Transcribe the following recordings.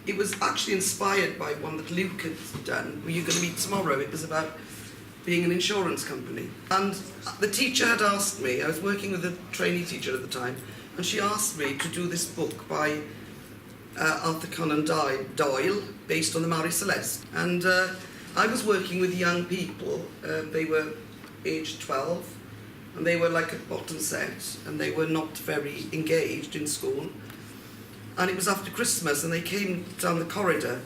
It was actually inspired by one that Luke had done, where you're going to meet tomorrow. It was about being an insurance company. And the teacher had asked me, I was working with a trainee teacher at the time, and she asked me to do this book by Arthur Conan Doyle, based on the Marie Celeste. And I was working with young people. They were aged 12, and they were like at bottom set, and they were not very engaged in school. And it was after Christmas, and they came down the corridor,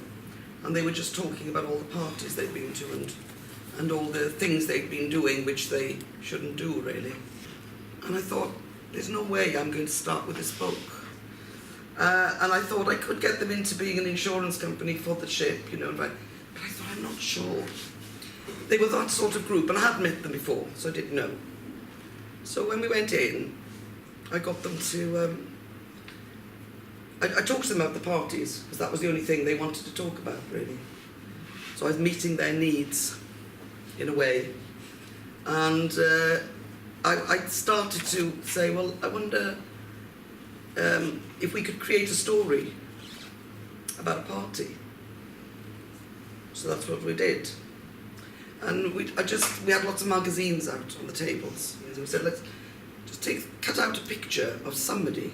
and they were just talking about all the parties they'd been to and all the things they'd been doing which they shouldn't do, really. And I thought, there's no way I'm going to start with this book. And I thought I could get them into being an insurance company for the ship, you know, but I thought, I'm not sure. They were that sort of group, and I hadn't met them before, so I didn't know. So when we went in, I got them to... I talked to them about the parties, because that was the only thing they wanted to talk about, really. So I was meeting their needs, in a way. And I started to say, well, I wonder if we could create a story about a party. So that's what we did. And we had lots of magazines out on the tables. And we said, let's just cut out a picture of somebody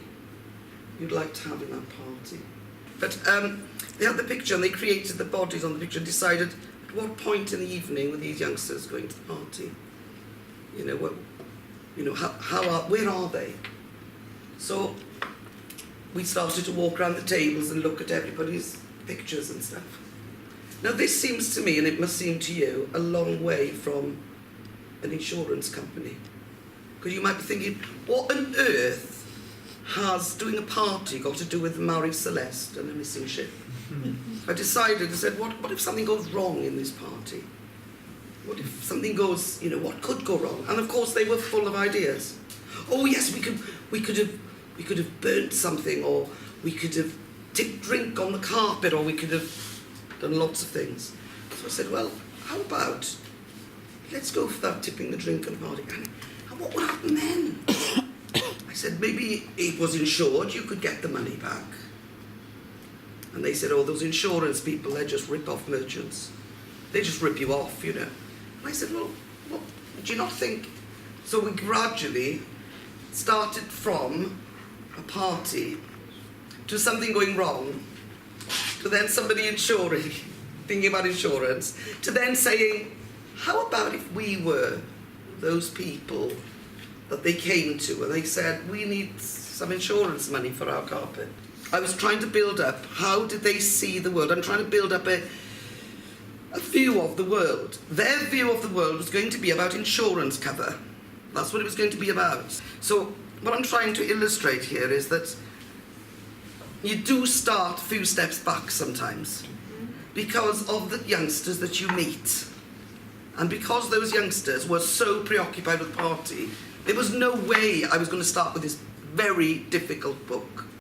you'd like to have in that party. But they had the picture, and they created the bodies on the picture and decided at what point in the evening were these youngsters going to the party. You know, where are they? So we started to walk around the tables and look at everybody's pictures and stuff. Now this seems to me, and it must seem to you, a long way from an insurance company. Because you might be thinking, what on earth has doing a party got to do with Marie Celeste and a missing ship? I said, what if something goes wrong in this party? What if something goes, you know, what could go wrong? And of course they were full of ideas. Oh yes, we could have burnt something, or we could have tipped drink on the carpet, or we could have done lots of things. So I said, well, how about, let's go for that tipping the drink on the party. And what would happen then? I said, maybe it was insured, you could get the money back. And they said, oh, those insurance people, they're just rip-off merchants. They just rip you off, you know. And I said, well, do you not think? So we gradually started from a party to something going wrong, to then somebody insuring, thinking about insurance, to then saying, how about if we were those people that they came to and they said, we need some insurance money for our carpet. I was trying to build up, how did they see the world? I'm trying to build up a view of the world. Their view of the world was going to be about insurance cover. That's what it was going to be about. So what I'm trying to illustrate here is that you do start a few steps back sometimes because of the youngsters that you meet. And because those youngsters were so preoccupied with party, there was no way I was going to start with this very difficult book.